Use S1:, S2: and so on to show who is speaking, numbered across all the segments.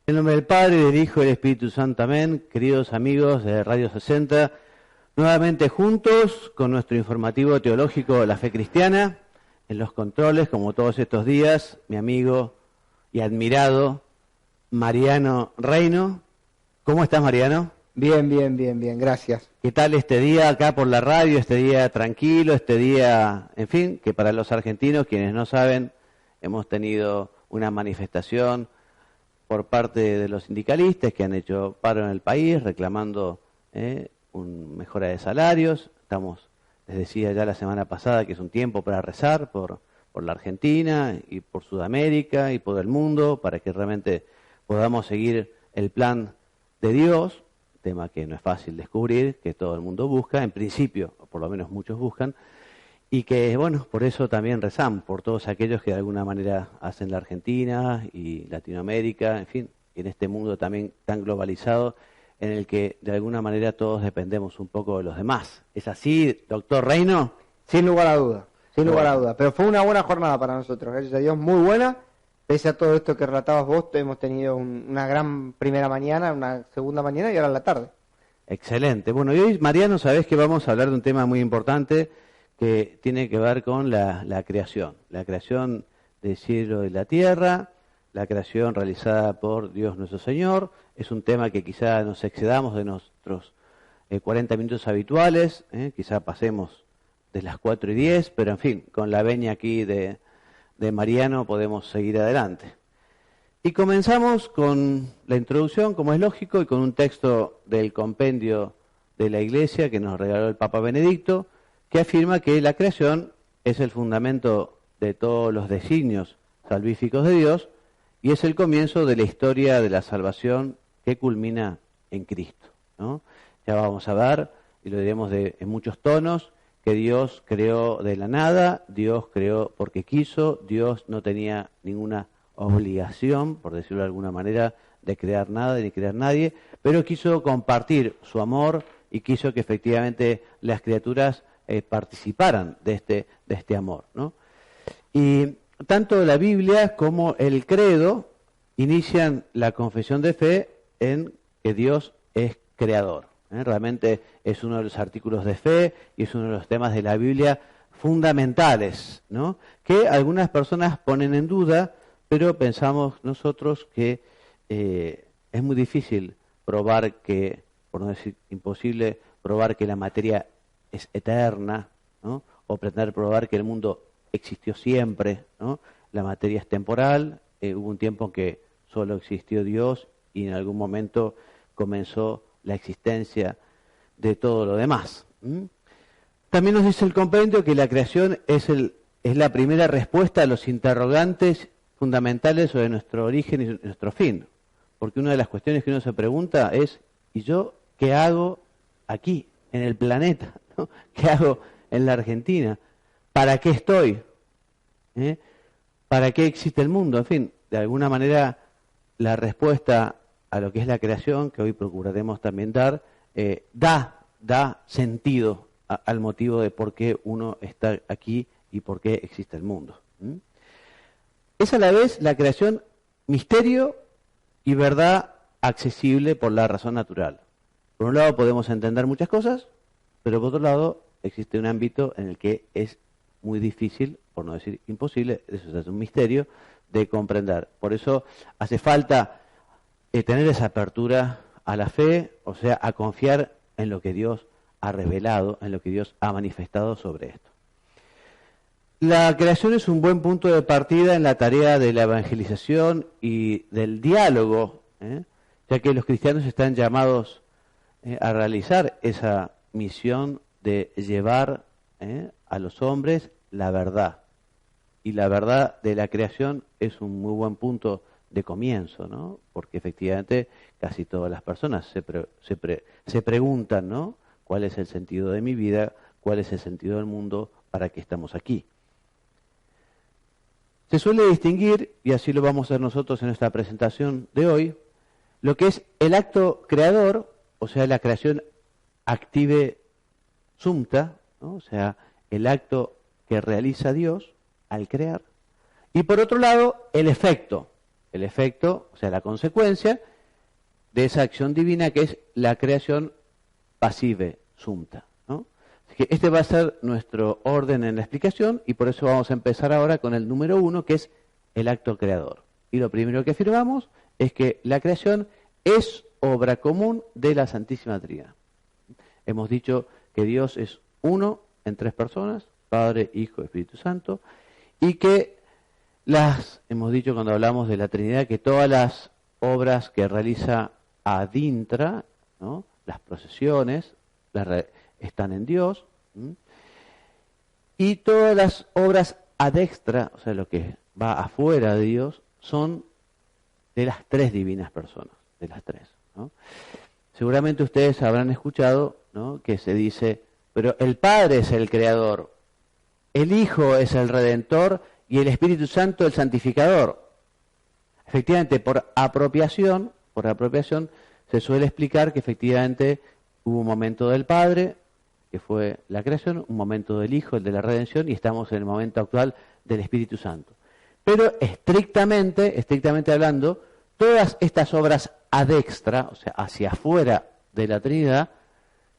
S1: En nombre del Padre, del Hijo y del Espíritu Santo, amén. Queridos amigos de Radio 60, nuevamente juntos con nuestro informativo teológico La Fe Cristiana, en los controles, como todos estos días, mi amigo y admirado Mariano Reino. ¿Cómo estás, Mariano?
S2: Bien, gracias.
S1: ¿Qué tal este día acá por la radio, este día tranquilo, este día, en fin, que para los argentinos, quienes no saben, hemos tenido una manifestación por parte de los sindicalistas que han hecho paro en el país reclamando una mejora de salarios. Les decía ya la semana pasada que es un tiempo para rezar por la Argentina y por Sudamérica y por el mundo, para que realmente podamos seguir el plan de Dios, tema que no es fácil descubrir, que todo el mundo busca, en principio, o por lo menos muchos buscan, y que, bueno, por eso también rezamos, por todos aquellos que de alguna manera hacen la Argentina y Latinoamérica, en fin, en este mundo también tan globalizado, en el que de alguna manera todos dependemos un poco de los demás. ¿Es así, doctor Reino?
S2: Sin lugar a duda. Pero fue una buena jornada para nosotros, gracias a Dios, muy buena. Pese a todo esto que relatabas vos, hemos tenido una gran primera mañana, una segunda mañana y ahora en la tarde.
S1: Excelente. Bueno, y hoy, Mariano, sabés que vamos a hablar de un tema muy importante que tiene que ver con la creación del cielo y la tierra, la creación realizada por Dios nuestro Señor. Es un tema que quizá nos excedamos de nuestros 40 minutos habituales, quizá pasemos de las 4:10, pero en fin, con la veña aquí de Mariano podemos seguir adelante. Y comenzamos con la introducción, como es lógico, y con un texto del compendio de la Iglesia que nos regaló el Papa Benedicto, que afirma que la creación es el fundamento de todos los designios salvíficos de Dios y es el comienzo de la historia de la salvación que culmina en Cristo, ¿no? Ya vamos a ver, y lo diremos en muchos tonos, que Dios creó de la nada, Dios creó porque quiso, Dios no tenía ninguna obligación, por decirlo de alguna manera, de crear nada ni crear nadie, pero quiso compartir su amor y quiso que efectivamente las criaturas participaran de este amor, ¿no? Y tanto la Biblia como el credo inician la confesión de fe en que Dios es creador. Realmente es uno de los artículos de fe y es uno de los temas de la Biblia fundamentales, ¿no? Que algunas personas ponen en duda, pero pensamos nosotros que es muy difícil probar que, por no decir imposible, probar que la materia es eterna, ¿no? O pretender probar que el mundo existió siempre, ¿no? La materia es temporal, hubo un tiempo en que solo existió Dios y en algún momento comenzó la existencia de todo lo demás. También nos dice el compendio que la creación es la primera respuesta a los interrogantes fundamentales sobre nuestro origen y nuestro fin. Porque una de las cuestiones que uno se pregunta es, ¿y yo qué hago aquí, en el planeta? ¿No? ¿Qué hago en la Argentina? ¿Para qué estoy? ¿Para qué existe el mundo? En fin, de alguna manera la respuesta a lo que es la creación, que hoy procuraremos también dar, da sentido al motivo de por qué uno está aquí y por qué existe el mundo. Es a la vez la creación misterio y verdad accesible por la razón natural. Por un lado podemos entender muchas cosas, pero por otro lado existe un ámbito en el que es muy difícil, por no decir imposible, eso es un misterio, de comprender. Por eso hace falta tener esa apertura a la fe, o sea, a confiar en lo que Dios ha revelado, en lo que Dios ha manifestado sobre esto. La creación es un buen punto de partida en la tarea de la evangelización y del diálogo, ya que los cristianos están llamados a realizar esa misión de llevar a los hombres la verdad. Y la verdad de la creación es un muy buen punto de comienzo, ¿no? Porque efectivamente casi todas las personas se preguntan, ¿no? ¿Cuál es el sentido de mi vida? ¿Cuál es el sentido del mundo? ¿Para qué estamos aquí? Se suele distinguir, y así lo vamos a hacer nosotros en nuestra presentación de hoy, lo que es el acto creador, o sea, la creación active sumpta, ¿no? O sea, el acto que realiza Dios al crear. Y por otro lado, el efecto, el efecto, o sea, la consecuencia de esa acción divina que es la creación passive sumpta, ¿no? Así que este va a ser nuestro orden en la explicación y por eso vamos a empezar ahora con el número 1, que es el acto creador. Y lo primero que afirmamos es que la creación es obra común de la Santísima Trinidad. Hemos dicho que Dios es uno en tres personas, Padre, Hijo, Espíritu Santo, y que hemos dicho cuando hablamos de la Trinidad, que todas las obras que realiza ad intra, ¿no? Las procesiones, están en Dios, y todas las obras ad extra, o sea, lo que va afuera de Dios, son de las tres divinas personas, de las tres, ¿no? Seguramente ustedes habrán escuchado, ¿no?, que se dice, pero el Padre es el Creador, el Hijo es el Redentor y el Espíritu Santo el Santificador. Efectivamente, por apropiación, se suele explicar que efectivamente hubo un momento del Padre, que fue la creación, un momento del Hijo, el de la redención, y estamos en el momento actual del Espíritu Santo. Pero estrictamente hablando, todas estas obras ad extra, o sea, hacia afuera de la Trinidad,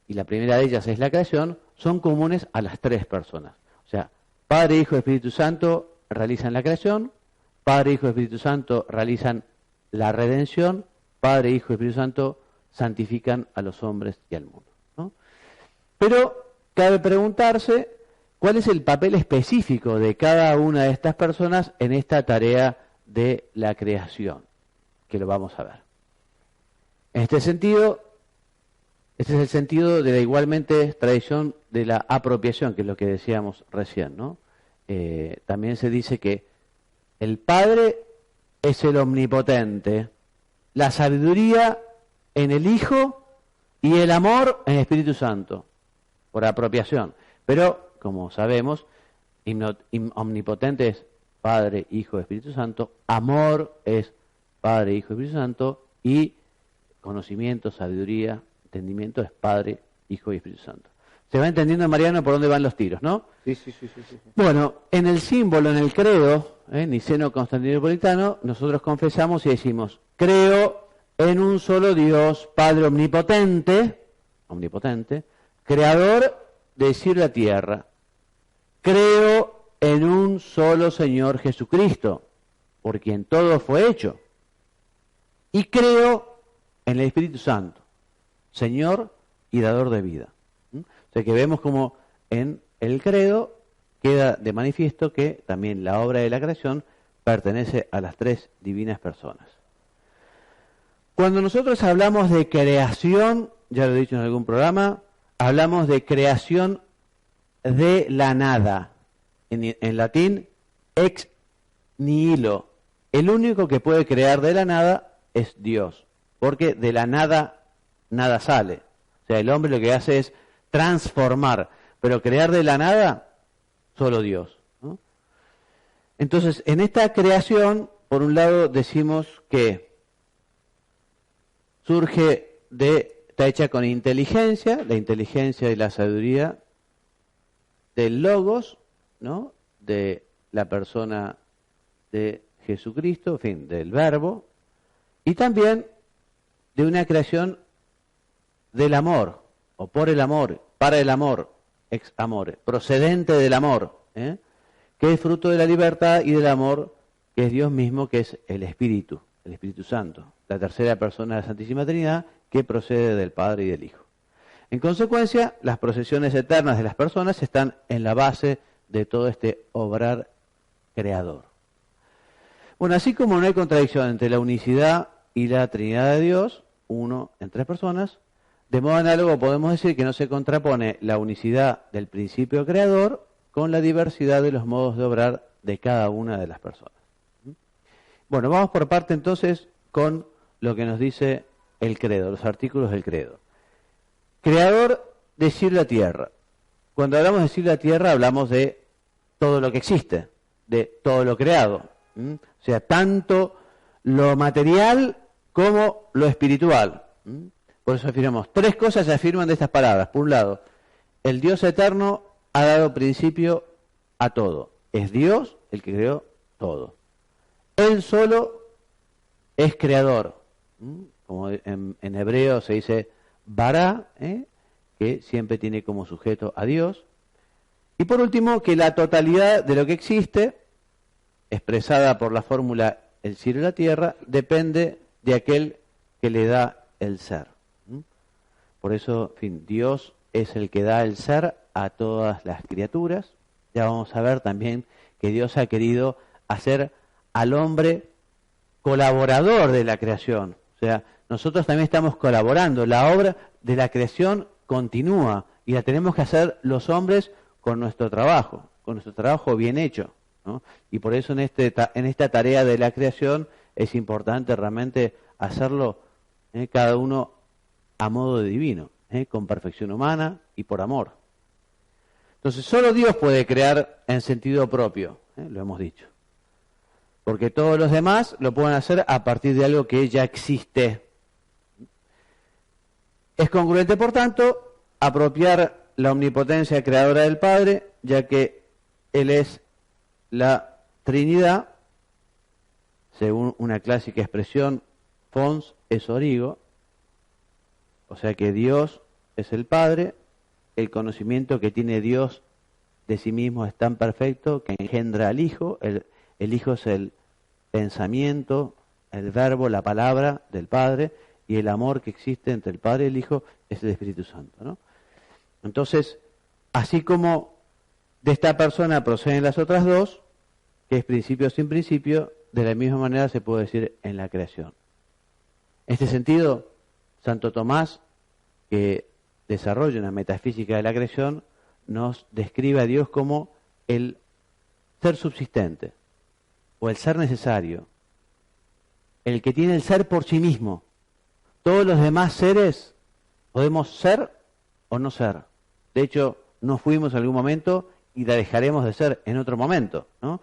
S1: y la primera de ellas es la creación, son comunes a las tres personas. O sea, Padre, Hijo y Espíritu Santo realizan la creación, Padre, Hijo y Espíritu Santo realizan la redención, Padre, Hijo y Espíritu Santo santifican a los hombres y al mundo, ¿no? Pero cabe preguntarse cuál es el papel específico de cada una de estas personas en esta tarea de la creación, que lo vamos a ver. En este sentido, este es el sentido de la igualmente tradición de la apropiación, que es lo que decíamos recién, ¿no? También se dice que el Padre es el omnipotente, la sabiduría en el Hijo y el amor en el Espíritu Santo, por apropiación. Pero, como sabemos, omnipotente es Padre, Hijo, Espíritu Santo, amor es Padre, Hijo, Espíritu Santo, y conocimiento, sabiduría, entendimiento es Padre, Hijo y Espíritu Santo. ¿Se va entendiendo, Mariano, por dónde van los tiros, no?
S2: Sí.
S1: Bueno, en el símbolo, en el credo, niceno-constantinopolitano, nosotros confesamos y decimos, creo en un solo Dios, Padre omnipotente, creador del cielo y la tierra. Creo en un solo Señor Jesucristo, por quien todo fue hecho. Y creo en el Espíritu Santo, Señor y dador de vida. O sea que vemos como en el credo queda de manifiesto que también la obra de la creación pertenece a las tres divinas personas. Cuando nosotros hablamos de creación, ya lo he dicho en algún programa, hablamos de creación de la nada. En latín, ex nihilo. El único que puede crear de la nada es Dios, porque de la nada, nada sale. O sea, el hombre lo que hace es transformar, pero crear de la nada, solo Dios, ¿no? Entonces, en esta creación, por un lado decimos que está hecha con inteligencia, la inteligencia y la sabiduría del Logos, ¿no?, de la persona de Jesucristo, en fin, del Verbo, y también de una creación del amor, o por el amor, para el amor, ex amore, procedente del amor, que es fruto de la libertad y del amor, que es Dios mismo, que es el Espíritu Santo, la tercera persona de la Santísima Trinidad, que procede del Padre y del Hijo. En consecuencia, las procesiones eternas de las personas están en la base de todo este obrar creador. Bueno, así como no hay contradicción entre la unicidad y la Trinidad de Dios, uno en tres personas, de modo análogo podemos decir que no se contrapone la unicidad del principio creador con la diversidad de los modos de obrar de cada una de las personas. Bueno, vamos por parte entonces con lo que nos dice el credo, los artículos del credo. Creador de cielo y la tierra. Cuando hablamos de cielo y la tierra hablamos de todo lo que existe, de todo lo creado. O sea, tanto lo material como lo espiritual. Por eso afirmamos, tres cosas se afirman de estas palabras. Por un lado, el Dios eterno ha dado principio a todo. Es Dios el que creó todo. Él solo es creador. Como en hebreo se dice bara, que siempre tiene como sujeto a Dios. Y por último, que la totalidad de lo que existe, expresada por la fórmula el cielo y la tierra, depende de aquel que le da el ser. Por eso, en fin, Dios es el que da el ser a todas las criaturas. Ya vamos a ver también que Dios ha querido hacer al hombre colaborador de la creación. O sea, nosotros también estamos colaborando. La obra de la creación continúa y la tenemos que hacer los hombres con nuestro trabajo bien hecho, ¿no? Y por eso en esta tarea de la creación es importante realmente hacerlo cada uno a modo divino, con perfección humana y por amor. Entonces, solo Dios puede crear en sentido propio, lo hemos dicho. Porque todos los demás lo pueden hacer a partir de algo que ya existe. Es congruente, por tanto, apropiar la omnipotencia creadora del Padre, ya que Él es la Trinidad, según una clásica expresión, fons es origo, o sea que Dios es el Padre, el conocimiento que tiene Dios de sí mismo es tan perfecto que engendra al Hijo, el Hijo es el pensamiento, el verbo, la palabra del Padre, y el amor que existe entre el Padre y el Hijo es el Espíritu Santo, ¿no? Entonces, así como de esta persona proceden las otras dos, que es principio sin principio, de la misma manera se puede decir en la creación. En este sentido, Santo Tomás, que desarrolla una metafísica de la creación, nos describe a Dios como el ser subsistente, o el ser necesario, el que tiene el ser por sí mismo. Todos los demás seres podemos ser o no ser. De hecho, no fuimos en algún momento y la dejaremos de ser en otro momento, ¿no?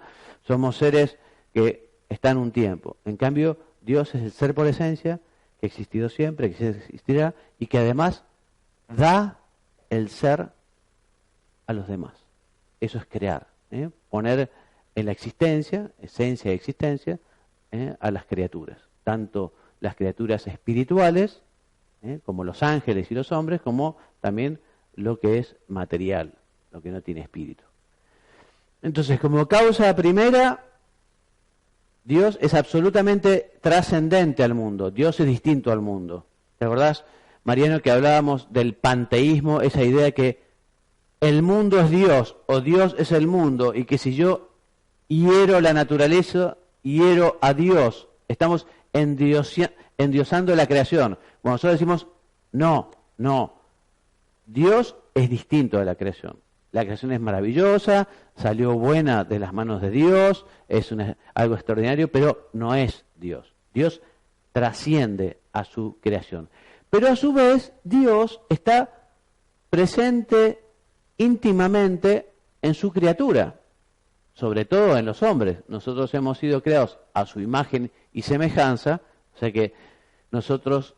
S1: Somos seres que están un tiempo. En cambio, Dios es el ser por esencia, que ha existido siempre, que existirá, y que además da el ser a los demás. Eso es crear, poner en la existencia, esencia y existencia, a las criaturas. Tanto las criaturas espirituales, como los ángeles y los hombres, como también lo que es material, lo que no tiene espíritu. Entonces, como causa primera, Dios es absolutamente trascendente al mundo. Dios es distinto al mundo. ¿Te acordás, Mariano, que hablábamos del panteísmo, esa idea de que el mundo es Dios o Dios es el mundo, y que si yo hiero la naturaleza, hiero a Dios, estamos endiosando la creación. Cuando nosotros decimos, no, Dios es distinto de la creación. La creación es maravillosa, salió buena de las manos de Dios, es algo extraordinario, pero no es Dios. Dios trasciende a su creación. Pero a su vez, Dios está presente íntimamente en su criatura, sobre todo en los hombres. Nosotros hemos sido creados a su imagen y semejanza, o sea que nosotros,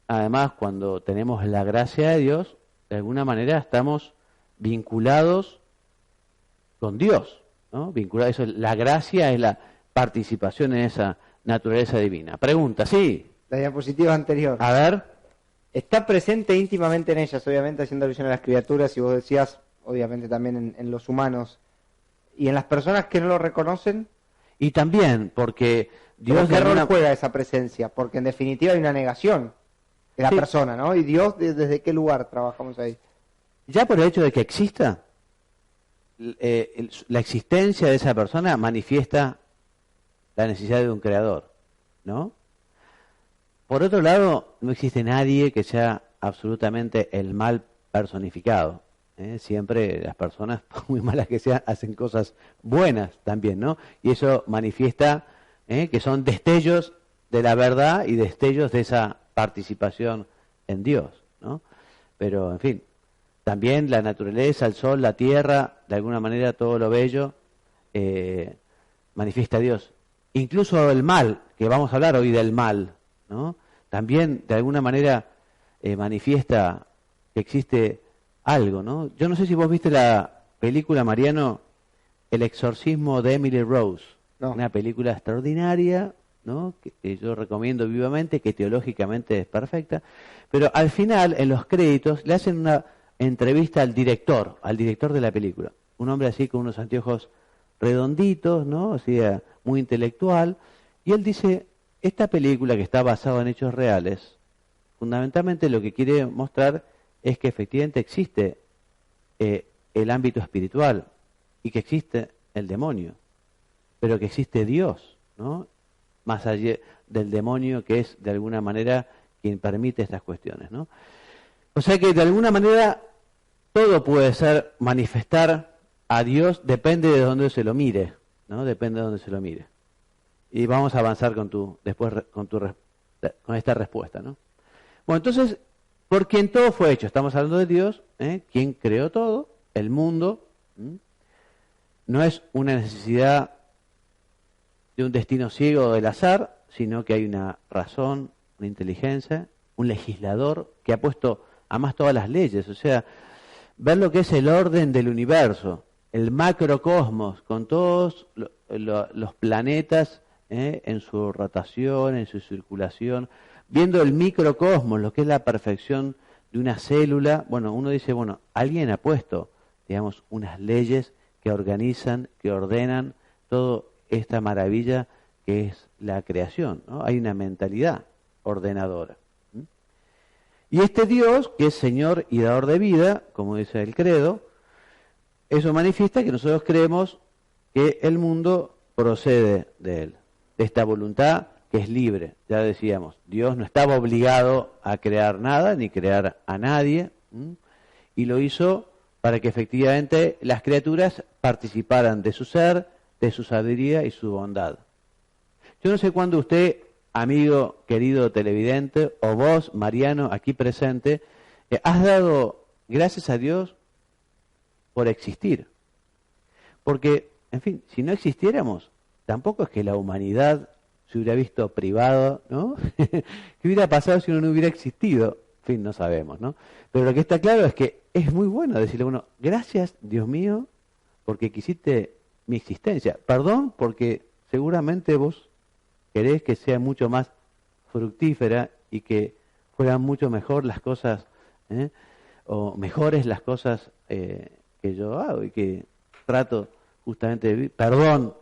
S1: además, cuando tenemos la gracia de Dios, de alguna manera estamos vinculados con Dios, ¿no? La gracia es la participación en esa naturaleza divina. Pregunta, sí.
S2: La diapositiva anterior.
S1: A ver.
S2: Está presente íntimamente en ellas, obviamente haciendo alusión a las criaturas, y vos decías, obviamente también en los humanos. ¿Y en las personas que no lo reconocen?
S1: Y también, porque Dios...
S2: ¿Qué rol juega esa presencia? Porque en definitiva hay una negación de la persona, ¿no? ¿Y Dios desde qué lugar trabajamos ahí?
S1: Ya por el hecho de que exista, la existencia de esa persona manifiesta la necesidad de un creador, ¿no? Por otro lado, no existe nadie que sea absolutamente el mal personificado. Siempre las personas, por muy malas que sean, hacen cosas buenas también, ¿no? Y eso manifiesta que son destellos de la verdad y destellos de esa participación en Dios, ¿no? Pero, en fin, también la naturaleza, el sol, la tierra, de alguna manera todo lo bello manifiesta a Dios. Incluso el mal, que vamos a hablar hoy del mal, ¿no? También de alguna manera manifiesta que existe algo, ¿no? Yo no sé si vos viste la película, Mariano, El exorcismo de Emily Rose.
S2: No.
S1: Una película extraordinaria, ¿no? Que yo recomiendo vivamente, que teológicamente es perfecta, pero al final, en los créditos, le hacen una entrevista al director de la película, un hombre así con unos anteojos redonditos, ¿no? O sea, muy intelectual, y él dice, esta película que está basada en hechos reales, fundamentalmente lo que quiere mostrar es que efectivamente existe el ámbito espiritual y que existe el demonio, pero que existe Dios, ¿no? Más allá del demonio, que es de alguna manera quien permite estas cuestiones, ¿no? O sea que de alguna manera todo puede ser manifestar a Dios, depende de dónde se lo mire, ¿no? Depende de dónde se lo mire. Y vamos a avanzar con esta respuesta, ¿no? Bueno, entonces, por quien todo fue hecho, estamos hablando de Dios, quien creó todo, el mundo, no es una necesidad de un destino ciego o del azar, sino que hay una razón, una inteligencia, un legislador que ha puesto a más todas las leyes, o sea, ver lo que es el orden del universo, el macrocosmos, con todos los planetas en su rotación, en su circulación, viendo el microcosmos, lo que es la perfección de una célula. Bueno, uno dice, bueno, alguien ha puesto, digamos, unas leyes que organizan, que ordenan toda esta maravilla que es la creación, ¿no? Hay una mentalidad ordenadora. Y este Dios, que es Señor y dador de vida, como dice el credo, eso manifiesta que nosotros creemos que el mundo procede de Él, de esta voluntad que es libre. Ya decíamos, Dios no estaba obligado a crear nada, ni crear a nadie, y lo hizo para que efectivamente las criaturas participaran de su ser, de su sabiduría y su bondad. Yo no sé cuándo usted, amigo, querido televidente, o vos, Mariano, aquí presente, has dado gracias a Dios por existir. Porque, en fin, si no existiéramos, tampoco es que la humanidad se hubiera visto privado, ¿no? ¿Qué hubiera pasado si uno no hubiera existido? En fin, no sabemos, ¿no? Pero lo que está claro es que es muy bueno decirle, bueno, gracias, Dios mío, porque quisiste mi existencia. Perdón, porque seguramente vos querés que sea mucho más fructífera y que fueran mucho mejor las cosas, o mejores las cosas que yo hago y que trato justamente de vivir. Perdón.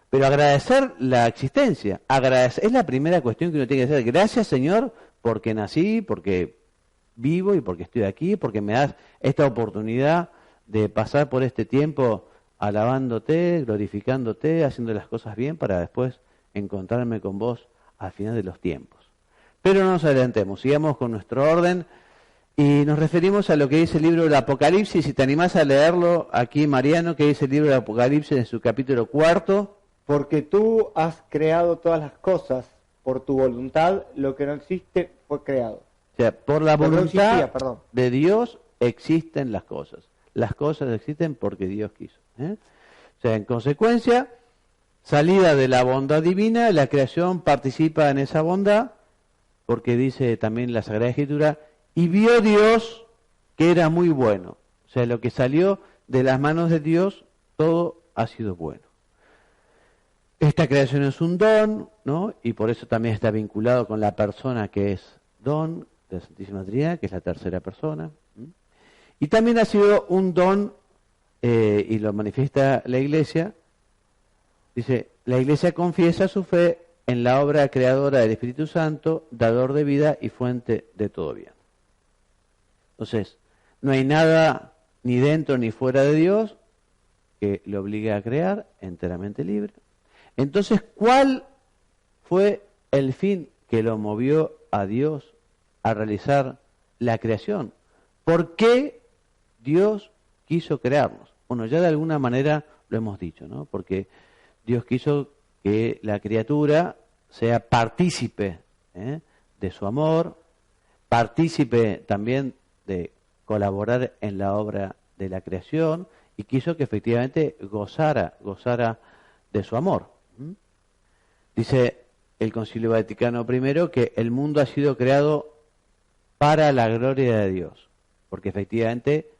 S1: Pero agradecer la existencia, es la primera cuestión que uno tiene que hacer. Gracias, Señor, porque nací, porque vivo y porque estoy aquí, porque me das esta oportunidad de pasar por este tiempo alabándote, glorificándote, haciendo las cosas bien para después encontrarme con vos al final de los tiempos. Pero no nos adelantemos, sigamos con nuestro orden y nos referimos a lo que dice el libro del Apocalipsis. Si te animás a leerlo aquí, Mariano, que dice el libro del Apocalipsis en su capítulo 4.
S2: Porque tú has creado todas las cosas por tu voluntad, lo que no existe fue creado.
S1: O sea, por la voluntad de Dios existen las cosas. Las cosas existen porque Dios quiso. O sea, en consecuencia, salida de la bondad divina, la creación participa en esa bondad, porque dice también la Sagrada Escritura, y vio Dios que era muy bueno. O sea, lo que salió de las manos de Dios, todo ha sido bueno. Esta creación es un don, ¿no? Y por eso también está vinculado con la persona que es don de la Santísima Trinidad, que es la tercera persona. Y también ha sido un don, y lo manifiesta la Iglesia, dice, la Iglesia confiesa su fe en la obra creadora del Espíritu Santo, dador de vida y fuente de todo bien. Entonces, no hay nada ni dentro ni fuera de Dios que le obligue a crear, enteramente libre. Entonces, ¿cuál fue el fin que lo movió a Dios a realizar la creación? ¿Por qué Dios quiso crearnos? Bueno, ya de alguna manera lo hemos dicho, ¿no? Porque Dios quiso que la criatura sea partícipe de su amor, partícipe también de colaborar en la obra de la creación, y quiso que efectivamente gozara de su amor. Dice el Concilio Vaticano I que el mundo ha sido creado para la gloria de Dios, porque efectivamente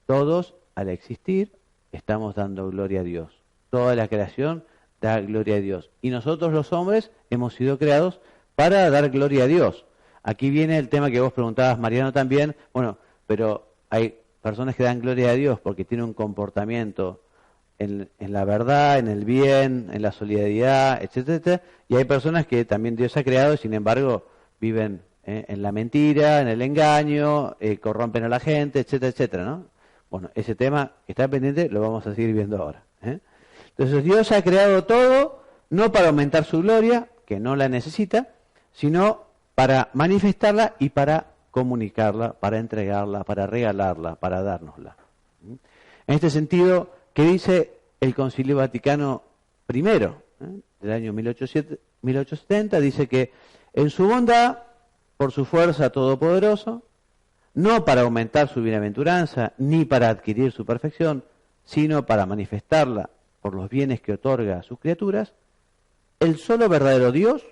S1: todos al existir estamos dando gloria a Dios. Toda la creación da gloria a Dios. Y nosotros los hombres hemos sido creados para dar gloria a Dios. Aquí viene el tema que vos preguntabas, Mariano, también. Bueno, pero hay personas que dan gloria a Dios porque tienen un comportamiento en la verdad, en el bien, en la solidaridad, etcétera, etcétera. Y hay personas que también Dios ha creado y sin embargo viven en la mentira, en el engaño, corrompen a la gente, etcétera, etcétera, ¿no? Bueno, ese tema que está pendiente lo vamos a seguir viendo ahora. Entonces Dios ha creado todo, no para aumentar su gloria, que no la necesita, sino para manifestarla y para comunicarla, para entregarla, para regalarla, para dárnosla. En este sentido, ¿qué dice el Concilio Vaticano I, del año 1870? Dice que en su bondad, por su fuerza todopoderoso, no para aumentar su bienaventuranza, ni para adquirir su perfección, sino para manifestarla por los bienes que otorga a sus criaturas, el solo verdadero Dios,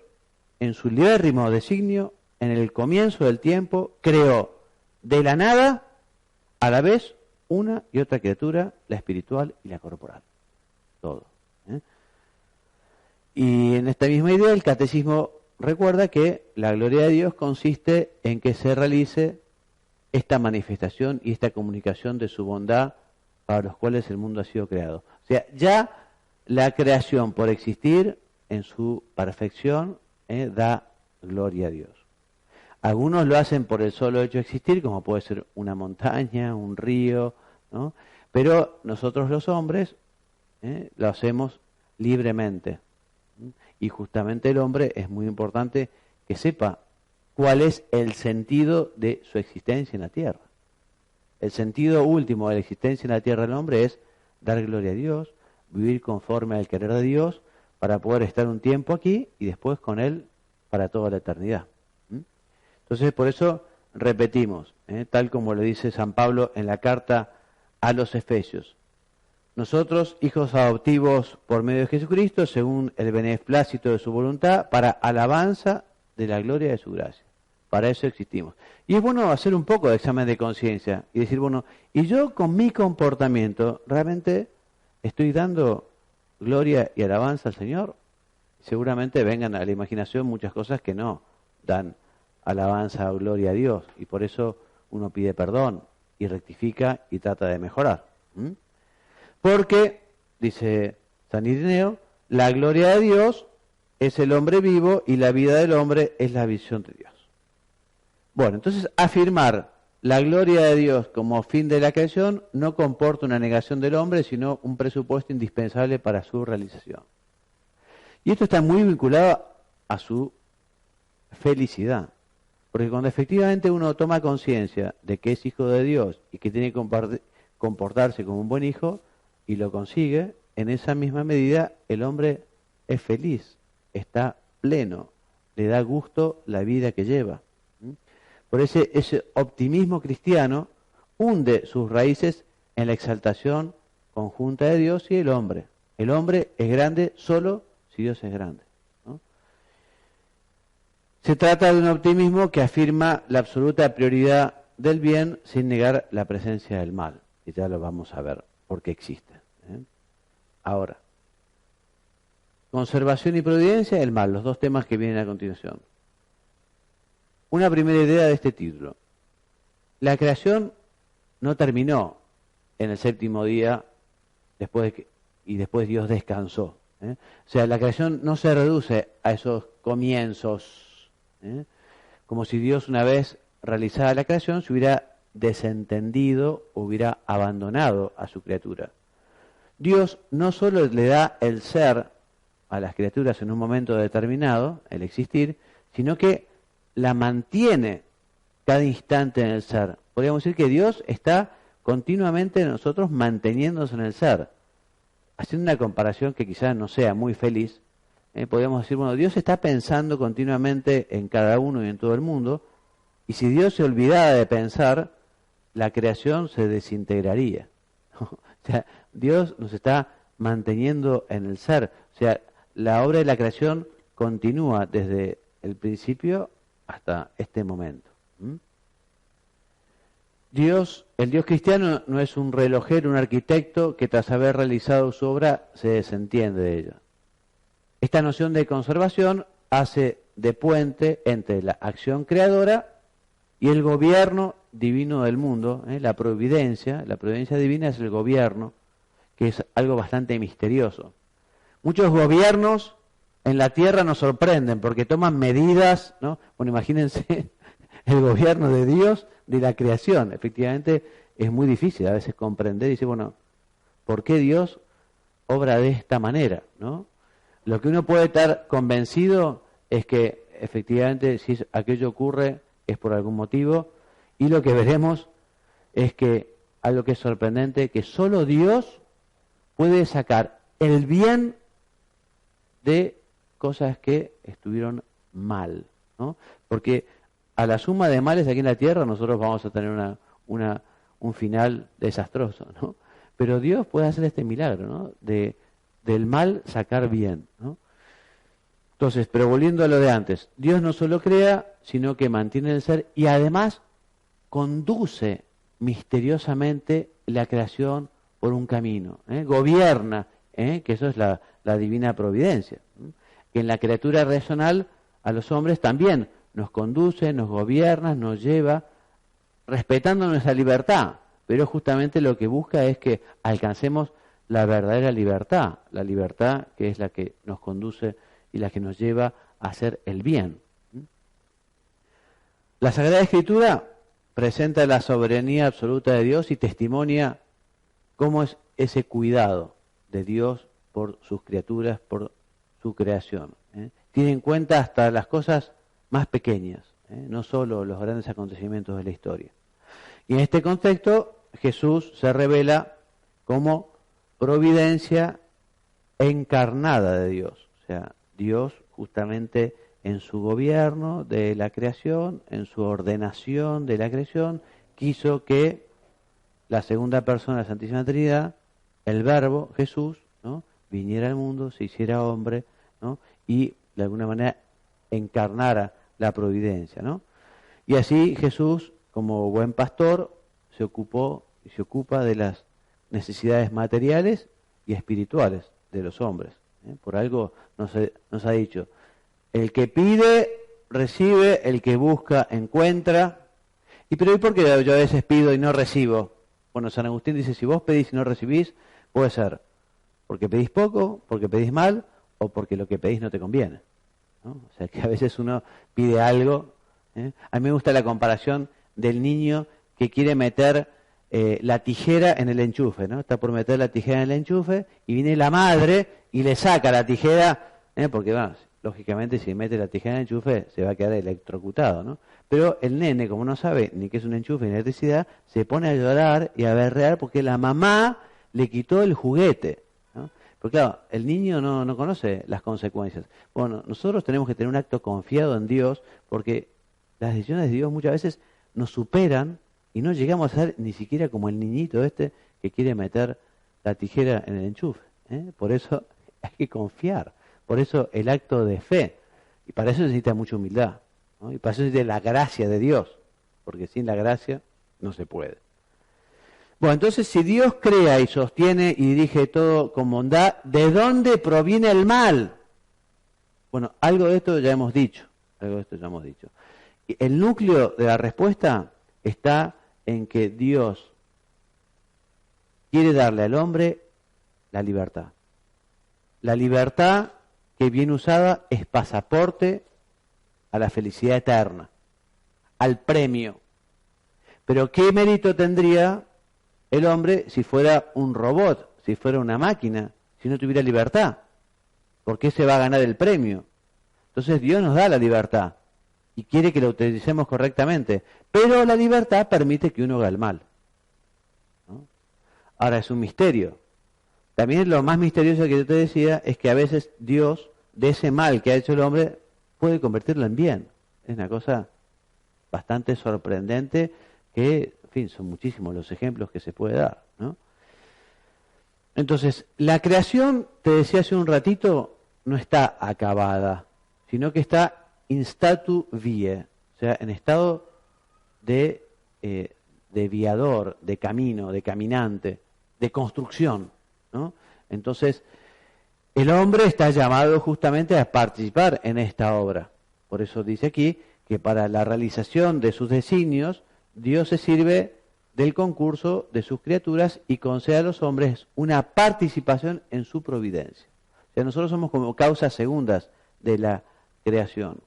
S1: en su libérrimo designio, en el comienzo del tiempo, creó de la nada, a la vez, una y otra criatura, la espiritual y la corporal. Todo. Y en esta misma idea, el Catecismo recuerda que la gloria de Dios consiste en que se realice esta manifestación y esta comunicación de su bondad para los cuales el mundo ha sido creado. O sea, ya la creación por existir en su perfección da gloria a Dios. Algunos lo hacen por el solo hecho de existir, como puede ser una montaña, un río, ¿no? Pero nosotros los hombres lo hacemos libremente. Y justamente el hombre es muy importante que sepa cuál es el sentido de su existencia en la tierra. El sentido último de la existencia en la tierra del hombre es dar gloria a Dios, vivir conforme al querer de Dios, para poder estar un tiempo aquí y después con Él para toda la eternidad. Entonces, por eso repetimos, tal como le dice San Pablo en la carta a los Efesios: nosotros, hijos adoptivos por medio de Jesucristo, según el beneplácito de su voluntad, para alabanza de la gloria de su gracia. Para eso existimos. Y es bueno hacer un poco de examen de conciencia y decir, bueno, ¿y yo con mi comportamiento realmente estoy dando gloria y alabanza al Señor? Seguramente vengan a la imaginación muchas cosas que no dan alabanza o gloria a Dios, y por eso uno pide perdón y rectifica y trata de mejorar. Porque, dice San Ireneo, la gloria de Dios es el hombre vivo y la vida del hombre es la visión de Dios. Bueno, entonces afirmar la gloria de Dios como fin de la creación no comporta una negación del hombre, sino un presupuesto indispensable para su realización. Y esto está muy vinculado a su felicidad. Porque cuando efectivamente uno toma conciencia de que es hijo de Dios y que tiene que comportarse como un buen hijo y lo consigue, en esa misma medida el hombre es feliz, está pleno, le da gusto la vida que lleva. Por ese optimismo cristiano hunde sus raíces en la exaltación conjunta de Dios y el hombre. El hombre es grande solo si Dios es grande. Se trata de un optimismo que afirma la absoluta prioridad del bien sin negar la presencia del mal. Y ya lo vamos a ver, porque existe. Ahora, conservación y providencia, el mal, los dos temas que vienen a continuación. Una primera idea de este título. La creación no terminó en el séptimo día y después Dios descansó. O sea, la creación no se reduce a esos comienzos. Como si Dios, una vez realizada la creación, se hubiera desentendido, hubiera abandonado a su criatura. Dios no solo le da el ser a las criaturas en un momento determinado, el existir, sino que la mantiene cada instante en el ser. Podríamos decir que Dios está continuamente en nosotros manteniéndose en el ser. Haciendo una comparación que quizás no sea muy feliz, podríamos decir, bueno, Dios está pensando continuamente en cada uno y en todo el mundo, y si Dios se olvidara de pensar, la creación se desintegraría. O sea, Dios nos está manteniendo en el ser. O sea, la obra de la creación continúa desde el principio hasta este momento. Dios, el Dios cristiano no es un relojero, un arquitecto que tras haber realizado su obra se desentiende de ella. Esta noción de conservación hace de puente entre la acción creadora y el gobierno divino del mundo. La providencia divina es el gobierno, que es algo bastante misterioso. Muchos gobiernos en la tierra nos sorprenden porque toman medidas, ¿no? Bueno, imagínense el gobierno de Dios de la creación. Efectivamente es muy difícil a veces comprender y decir, bueno, ¿por qué Dios obra de esta manera, ¿no? Lo que uno puede estar convencido es que efectivamente si aquello ocurre es por algún motivo, y lo que veremos es que algo que es sorprendente, que solo Dios puede sacar el bien de cosas que estuvieron mal, ¿no? Porque a la suma de males aquí en la tierra nosotros vamos a tener un final desastroso, ¿no? Pero Dios puede hacer este milagro, ¿no? Del mal sacar bien, ¿no? Entonces, pero volviendo a lo de antes, Dios no solo crea, sino que mantiene el ser y además conduce misteriosamente la creación por un camino, gobierna, que eso es la divina providencia, que en la criatura racional a los hombres también nos conduce, nos gobierna, nos lleva, respetando nuestra libertad, pero justamente lo que busca es que alcancemos la verdadera libertad, la libertad que es la que nos conduce y la que nos lleva a hacer el bien. La Sagrada Escritura presenta la soberanía absoluta de Dios y testimonia cómo es ese cuidado de Dios por sus criaturas, por su creación. Tiene en cuenta hasta las cosas más pequeñas, no solo los grandes acontecimientos de la historia. Y en este contexto Jesús se revela como providencia encarnada de Dios, o sea, Dios justamente en su gobierno de la creación, en su ordenación de la creación, quiso que la segunda persona de la Santísima Trinidad, el Verbo, Jesús, ¿no?, viniera al mundo, se hiciera hombre, ¿no?, y de alguna manera encarnara la providencia, ¿no? Y así Jesús, como buen pastor, se ocupó y se ocupa de las necesidades materiales y espirituales de los hombres. Por algo nos ha dicho, el que pide, recibe, el que busca, encuentra. Pero ¿y por qué yo a veces pido y no recibo? Bueno, San Agustín dice, si vos pedís y no recibís, puede ser porque pedís poco, porque pedís mal, o porque lo que pedís no te conviene, ¿no? O sea, que a veces uno pide algo. A mí me gusta la comparación del niño que quiere meter la tijera en el enchufe, ¿no? Está por meter la tijera en el enchufe y viene la madre y le saca la tijera, porque bueno, lógicamente si mete la tijera en el enchufe se va a quedar electrocutado, ¿no? Pero el nene, como no sabe ni qué es un enchufe ni electricidad, se pone a llorar y a berrear porque la mamá le quitó el juguete, ¿no? Porque claro, el niño no conoce las consecuencias. Bueno, nosotros tenemos que tener un acto confiado en Dios porque las decisiones de Dios muchas veces nos superan y no llegamos a ser ni siquiera como el niñito este que quiere meter la tijera en el enchufe. Por eso hay que confiar, por eso el acto de fe. Y para eso se necesita mucha humildad, ¿no? Y para eso se necesita la gracia de Dios, porque sin la gracia no se puede. Bueno, entonces si Dios crea y sostiene y dirige todo con bondad, ¿de dónde proviene el mal? Bueno, algo de esto ya hemos dicho, El núcleo de la respuesta está en que Dios quiere darle al hombre la libertad. La libertad que bien usada es pasaporte a la felicidad eterna, al premio. Pero ¿qué mérito tendría el hombre si fuera un robot, si fuera una máquina, si no tuviera libertad? ¿Por qué se va a ganar el premio? Entonces Dios nos da la libertad y quiere que la utilicemos correctamente, pero la libertad permite que uno haga el mal, ¿no? Ahora es un misterio. También lo más misterioso que yo te decía es que a veces Dios, de ese mal que ha hecho el hombre, puede convertirlo en bien. Es una cosa bastante sorprendente que, en fin, son muchísimos los ejemplos que se puede dar, ¿no? Entonces, la creación, te decía hace un ratito, no está acabada, sino que está in statu vie, o sea, en estado de viador, de camino, de caminante, de construcción, ¿no? Entonces, el hombre está llamado justamente a participar en esta obra. Por eso dice aquí que para la realización de sus designios, Dios se sirve del concurso de sus criaturas y concede a los hombres una participación en su providencia. O sea, nosotros somos como causas segundas de la creación.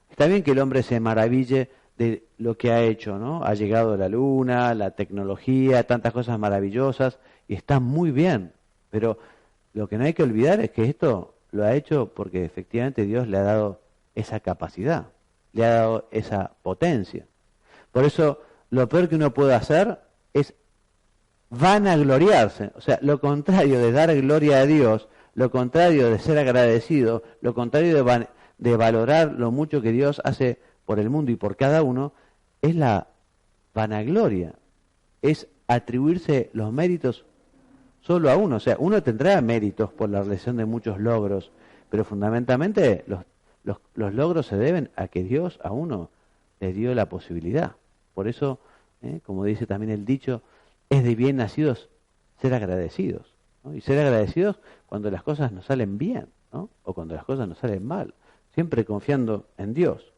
S1: Está bien que el hombre se maraville de lo que ha hecho, ¿no? Ha llegado la luna, la tecnología, tantas cosas maravillosas, y está muy bien, pero lo que no hay que olvidar es que esto lo ha hecho porque efectivamente Dios le ha dado esa capacidad, le ha dado esa potencia. Por eso, lo peor que uno puede hacer es vanagloriarse. O sea, lo contrario de dar gloria a Dios, lo contrario de ser agradecido, lo contrario de valorar lo mucho que Dios hace por el mundo y por cada uno, es la vanagloria. Es atribuirse los méritos solo a uno. O sea, uno tendrá méritos por la realización de muchos logros, pero fundamentalmente los logros se deben a que Dios a uno le dio la posibilidad. Por eso, como dice también el dicho, es de bien nacidos ser agradecidos, ¿no? Y ser agradecidos cuando las cosas nos salen bien, ¿no? O cuando las cosas nos salen mal, siempre confiando en Dios.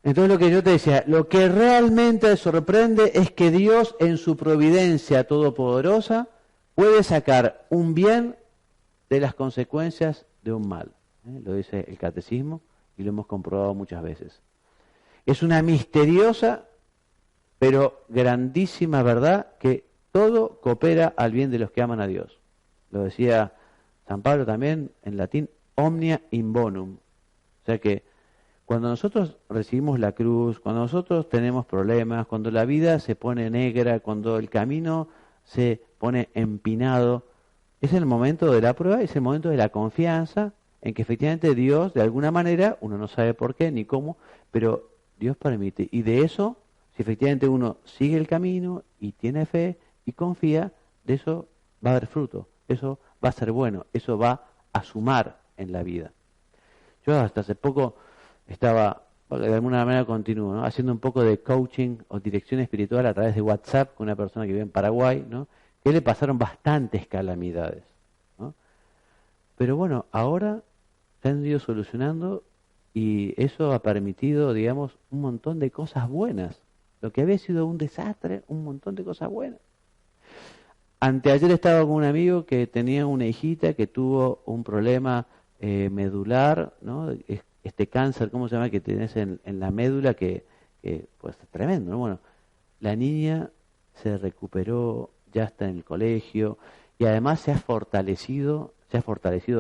S1: Entonces lo que yo te decía, lo que realmente sorprende es que Dios en su providencia todopoderosa puede sacar un bien de las consecuencias de un mal. Lo dice el catecismo y lo hemos comprobado muchas veces. Es una misteriosa pero grandísima verdad que todo coopera al bien de los que aman a Dios. Lo decía San Pablo también en latín, omnia in bonum. O sea que cuando nosotros recibimos la cruz, cuando nosotros tenemos problemas, cuando la vida se pone negra, cuando el camino se pone empinado, es el momento de la prueba, es el momento de la confianza en que efectivamente Dios, de alguna manera, uno no sabe por qué ni cómo, pero Dios permite. Y de eso, si efectivamente uno sigue el camino y tiene fe y confía, de eso va a haber fruto, eso va a ser bueno, eso va a sumar en la vida. Yo hasta hace poco estaba, de alguna manera continúo, ¿no?, haciendo un poco de coaching o dirección espiritual a través de WhatsApp con una persona que vive en Paraguay, ¿no?, que le pasaron bastantes calamidades, ¿no? Pero bueno, ahora se han ido solucionando y eso ha permitido, digamos, un montón de cosas buenas. Lo que había sido un desastre, un montón de cosas buenas. Anteayer estaba con un amigo que tenía una hijita que tuvo un problema medular, ¿no?, este cáncer, ¿cómo se llama?, que tenés en la médula, que pues es tremendo, ¿no? Bueno, la niña se recuperó, ya está en el colegio y además se ha fortalecido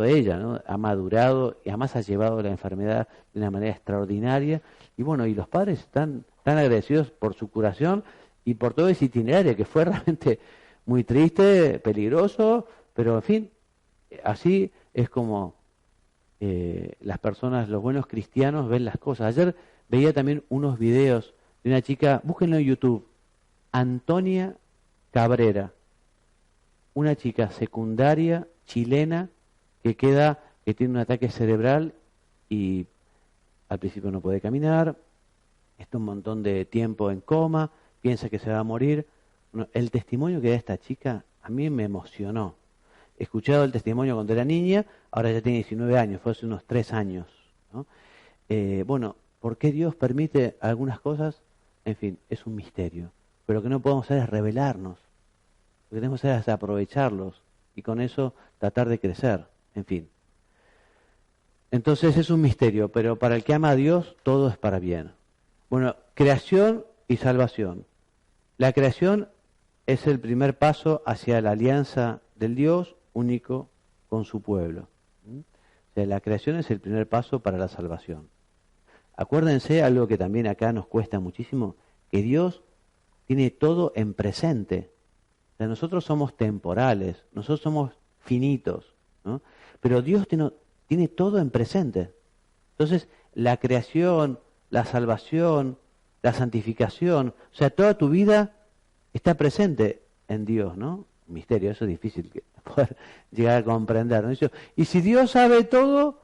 S1: ella, ¿no?, ha madurado y además ha llevado la enfermedad de una manera extraordinaria. Y bueno, y los padres están tan agradecidos por su curación y por todo ese itinerario que fue realmente muy triste, peligroso, pero en fin, así es como las personas, los buenos cristianos ven las cosas. Ayer veía también unos videos de una chica, búsquenlo en YouTube, Antonia Cabrera, una chica secundaria chilena que tiene un ataque cerebral y al principio no puede caminar, está un montón de tiempo en coma, piensa que se va a morir. Bueno, el testimonio que da esta chica a mí me emocionó. He escuchado el testimonio cuando era niña, ahora ya tiene 19 años, fue hace unos 3 años, ¿no? Bueno, ¿por qué Dios permite algunas cosas? En fin, es un misterio. Pero lo que no podemos hacer es rebelarnos. Lo que tenemos que hacer es aprovecharlos y con eso tratar de crecer, en fin. Entonces es un misterio, pero para el que ama a Dios todo es para bien. Bueno, creación y salvación. La creación es el primer paso hacia la alianza del Dios único con su pueblo. O sea, la creación es el primer paso para la salvación. Acuérdense algo que también acá nos cuesta muchísimo, que Dios tiene todo en presente. O sea, nosotros somos temporales, nosotros somos finitos, ¿no? Pero Dios tiene todo en presente. Entonces, la creación, la salvación, la santificación, o sea, toda tu vida está presente en Dios, ¿no? Misterio, eso es difícil poder llegar a comprender, ¿no? Y si Dios sabe todo,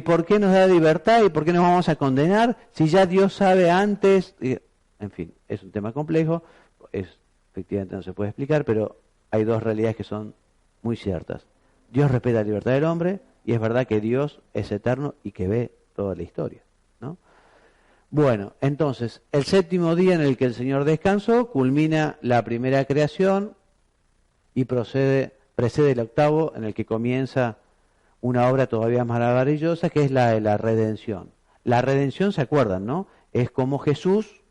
S1: ¿por qué nos da libertad y por qué nos vamos a condenar si ya Dios sabe antes? En fin, es un tema complejo, efectivamente no se puede explicar, pero hay dos realidades que son muy ciertas. Dios respeta la libertad del hombre y es verdad que Dios es eterno y que ve toda la historia, ¿no? Bueno, entonces, el séptimo día en el que el Señor descansó, culmina la primera creación y precede el octavo en el que comienza una obra todavía más maravillosa, que es la de la redención. La redención, ¿se acuerdan, no? Es como Jesús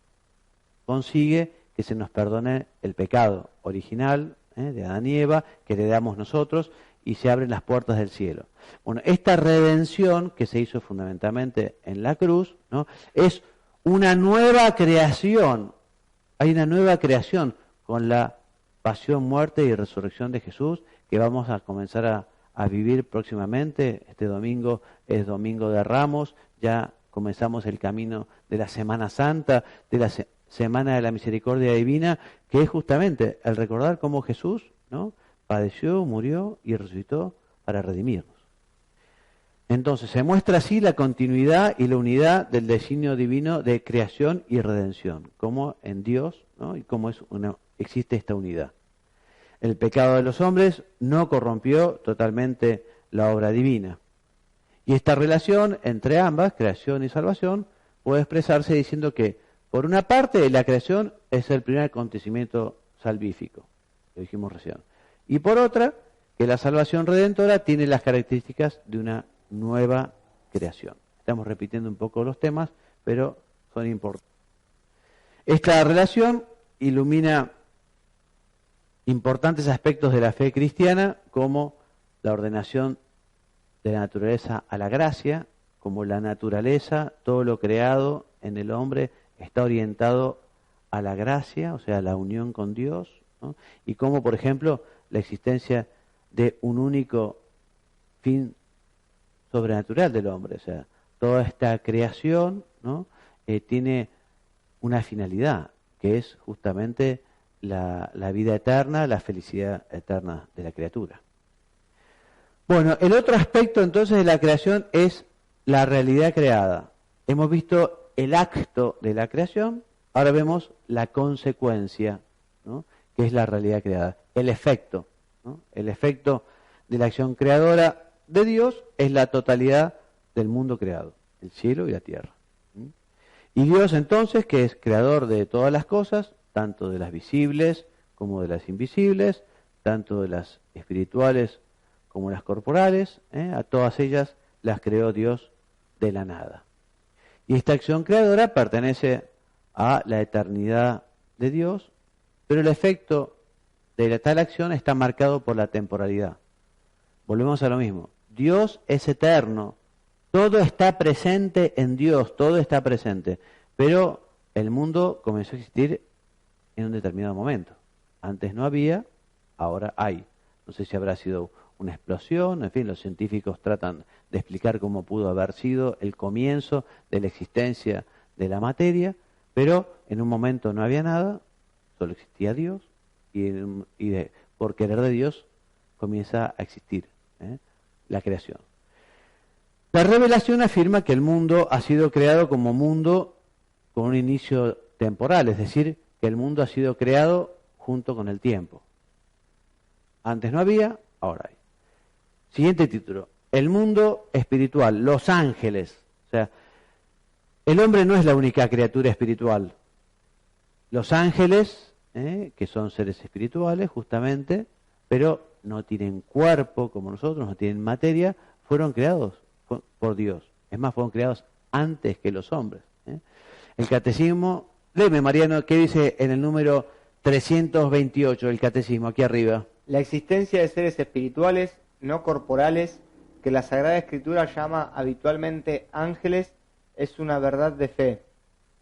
S1: consigue que se nos perdone el pecado original de Adán y Eva, que le damos nosotros, y se abren las puertas del cielo. Bueno, esta redención, que se hizo fundamentalmente en la cruz, ¿no?, es una nueva creación. Hay una nueva creación con la pasión, muerte y resurrección de Jesús, que vamos a comenzar a vivir próximamente. Este domingo es Domingo de Ramos, ya comenzamos el camino de la Semana Santa, de la Semana de la Misericordia Divina, que es justamente el recordar cómo Jesús, ¿no?, padeció, murió y resucitó para redimirnos. Entonces se muestra así la continuidad y la unidad del designio divino de creación y redención, como en Dios, ¿no?, y cómo existe esta unidad. El pecado de los hombres no corrompió totalmente la obra divina. Y esta relación entre ambas, creación y salvación, puede expresarse diciendo que, por una parte, la creación es el primer acontecimiento salvífico, lo dijimos recién. Y por otra, que la salvación redentora tiene las características de una nueva creación. Estamos repitiendo un poco los temas, pero son importantes. Esta relación ilumina importantes aspectos de la fe cristiana, como la ordenación de la naturaleza a la gracia, como la naturaleza, todo lo creado en el hombre está orientado a la gracia, o sea, a la unión con Dios, ¿no? Y como, por ejemplo, la existencia de un único fin sobrenatural del hombre, o sea, toda esta creación, ¿no?, tiene una finalidad, que es justamente la vida eterna, la felicidad eterna de la criatura. Bueno, el otro aspecto entonces de la creación es la realidad creada. Hemos visto el acto de la creación, ahora vemos la consecuencia, ¿no?, que es la realidad creada, el efecto, ¿no? El efecto de la acción creadora de Dios es la totalidad del mundo creado, el cielo y la tierra. Y Dios entonces, que es creador de todas las cosas, tanto de las visibles como de las invisibles, tanto de las espirituales como las corporales, a todas ellas las creó Dios de la nada. Y esta acción creadora pertenece a la eternidad de Dios, pero el efecto de tal acción está marcado por la temporalidad. Volvemos a lo mismo. Dios es eterno, todo está presente en Dios, todo está presente, pero el mundo comenzó a existir en un determinado momento. Antes no había, ahora hay. No sé si habrá sido una explosión, en fin, los científicos tratan de explicar cómo pudo haber sido el comienzo de la existencia de la materia, pero en un momento no había nada, solo existía Dios, y por querer de Dios comienza a existir la creación. La revelación afirma que el mundo ha sido creado como mundo con un inicio temporal, es decir, que el mundo ha sido creado junto con el tiempo. Antes no había, ahora hay. Siguiente título, el mundo espiritual, los ángeles. O sea, el hombre no es la única criatura espiritual. Los ángeles, que son seres espirituales justamente, pero no tienen cuerpo como nosotros, no tienen materia, fueron creados por Dios. Es más, fueron creados antes que los hombres. El catecismo, léeme Mariano, ¿qué dice en el número 328 el catecismo, aquí arriba?
S2: La existencia de seres espirituales, no corporales, que la Sagrada Escritura llama habitualmente ángeles, es una verdad de fe.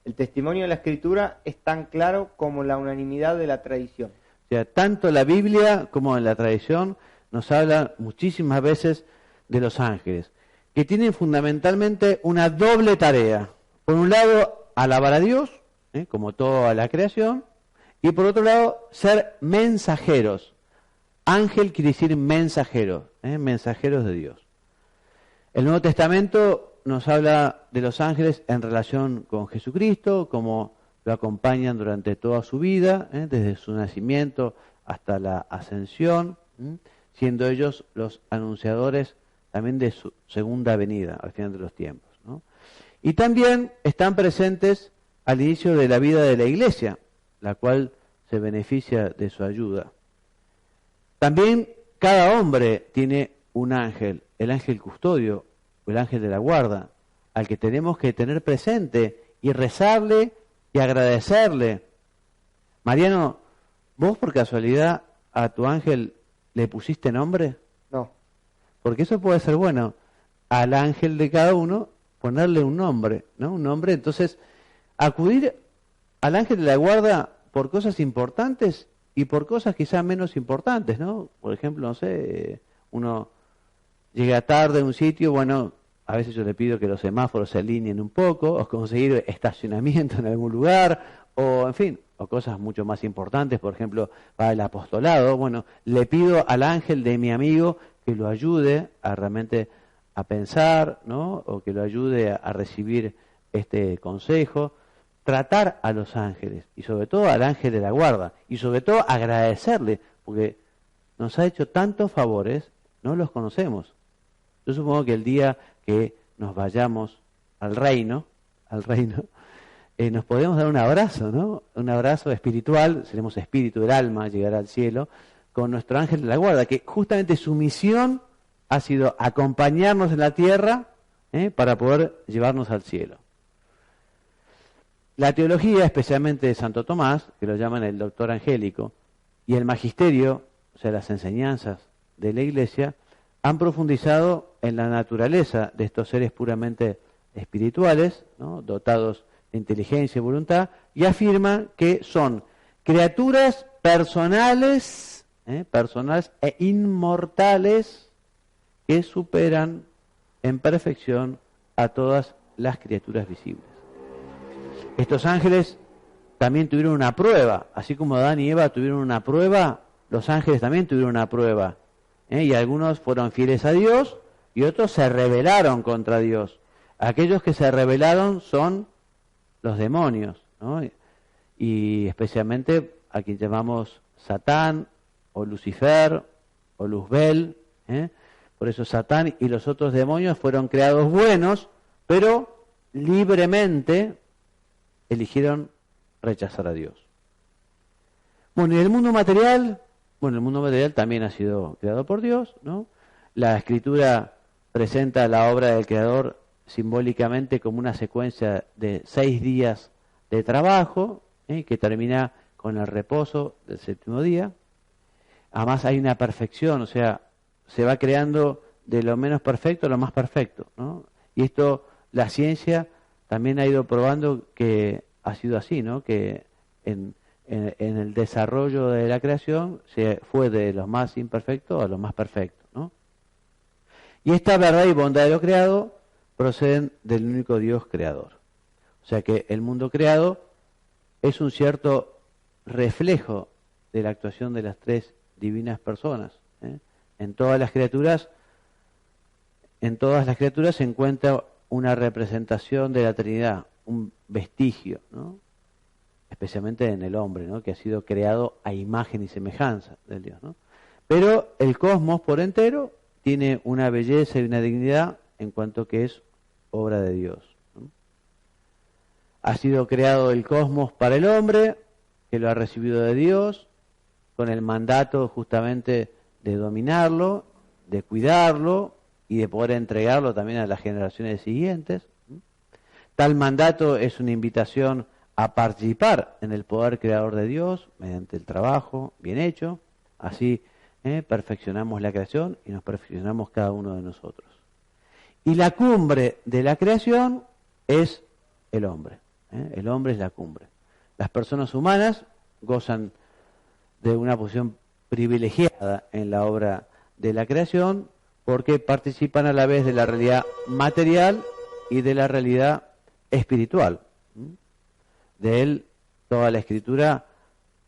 S2: El testimonio de la Escritura es tan claro como la unanimidad de la tradición.
S1: O sea, tanto la Biblia como en la tradición nos habla muchísimas veces de los ángeles, que tienen fundamentalmente una doble tarea. Por un lado, alabar a Dios, como toda la creación, y por otro lado, ser mensajeros. Ángel quiere decir mensajero, mensajeros de Dios. El Nuevo Testamento nos habla de los ángeles en relación con Jesucristo, como lo acompañan durante toda su vida, desde su nacimiento hasta la ascensión. siendo ellos los anunciadores también de su segunda venida al final de los tiempos, ¿no? Y también están presentes al inicio de la vida de la iglesia, la cual se beneficia de su ayuda. También cada hombre tiene un ángel, el ángel custodio o el ángel de la guarda, al que tenemos que tener presente y rezarle y agradecerle. Mariano, ¿vos por casualidad a tu ángel le pusiste nombre?
S2: No.
S1: Porque eso puede ser bueno. Al ángel de cada uno ponerle un nombre, ¿no? Un nombre, entonces acudir al ángel de la guarda por cosas importantes y por cosas quizás menos importantes, ¿no? Por ejemplo, no sé, uno llega tarde a un sitio, bueno, a veces yo le pido que los semáforos se alineen un poco, o conseguir estacionamiento en algún lugar, o en fin, o cosas mucho más importantes, por ejemplo, para el apostolado. Bueno, le pido al ángel de mi amigo que lo ayude a realmente a pensar, ¿no? O que lo ayude a recibir este consejo, tratar a los ángeles, y sobre todo al ángel de la guarda, y sobre todo agradecerle, porque nos ha hecho tantos favores, no los conocemos. Yo supongo que el día que nos vayamos al reino, nos podemos dar un abrazo, ¿no? Un abrazo espiritual, seremos espíritu del alma, llegará al cielo, con nuestro ángel de la guarda, que justamente su misión ha sido acompañarnos en la tierra para poder llevarnos al cielo. La teología, especialmente de Santo Tomás, que lo llaman el doctor angélico, y el magisterio, o sea, las enseñanzas de la Iglesia, han profundizado en la naturaleza de estos seres puramente espirituales, ¿no? Dotados de inteligencia y voluntad, y afirman que son criaturas personales e inmortales que superan en perfección a todas las criaturas visibles. Estos ángeles también tuvieron una prueba, así como Adán y Eva tuvieron una prueba, los ángeles también tuvieron una prueba, y algunos fueron fieles a Dios y otros se rebelaron contra Dios. Aquellos que se rebelaron son los demonios, ¿no? Y especialmente a quien llamamos Satán o Lucifer o Luzbel, Por eso Satán y los otros demonios fueron creados buenos, pero libremente eligieron rechazar a Dios. Bueno, y el mundo material, también ha sido creado por Dios, ¿no? La Escritura presenta la obra del Creador simbólicamente como una secuencia de 6 días de trabajo, que termina con el reposo del 7º día. Además hay una perfección, o sea, se va creando de lo menos perfecto a lo más perfecto, ¿no? Y esto, la ciencia también ha ido probando que ha sido así, ¿no? Que en el desarrollo de la creación se fue de lo más imperfecto a lo más perfecto, ¿no? Y esta verdad y bondad de lo creado proceden del único Dios creador. O sea que el mundo creado es un cierto reflejo de la actuación de las 3 divinas personas. En todas las criaturas se encuentra una representación de la Trinidad, un vestigio, ¿no? Especialmente en el hombre, ¿no? Que ha sido creado a imagen y semejanza del Dios, ¿no? Pero el cosmos por entero tiene una belleza y una dignidad en cuanto que es obra de Dios, ¿no? Ha sido creado el cosmos para el hombre, que lo ha recibido de Dios, con el mandato justamente de dominarlo, de cuidarlo y de poder entregarlo también a las generaciones siguientes. Tal mandato es una invitación a participar en el poder creador de Dios mediante el trabajo bien hecho. Así perfeccionamos la creación y nos perfeccionamos cada uno de nosotros. Y la cumbre de la creación es el hombre. El hombre es la cumbre. Las personas humanas gozan de una posición privilegiada en la obra de la creación porque participan a la vez de la realidad material y de la realidad espiritual. De él toda la Escritura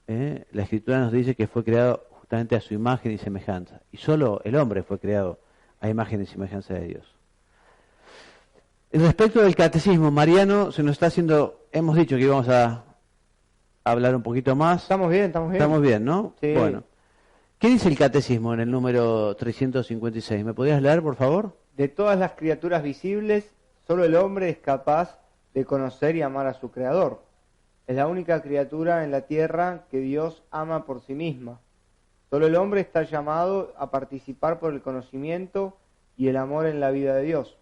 S1: nos dice que fue creado justamente a su imagen y semejanza, y solo el hombre fue creado a imagen y semejanza de Dios. Respecto del catecismo mariano, se nos está haciendo, hemos dicho que íbamos a hablar un poquito más.
S2: Estamos bien.
S1: Estamos bien, ¿no?
S2: Sí.
S1: Bueno, ¿Qué dice el catecismo en el número 356? ¿Me podrías leer, por favor?
S2: De todas las criaturas visibles, solo el hombre es capaz de conocer y amar a su Creador. Es la única criatura en la tierra que Dios ama por sí misma. Solo el hombre está llamado a participar por el conocimiento y el amor en la vida de Dios.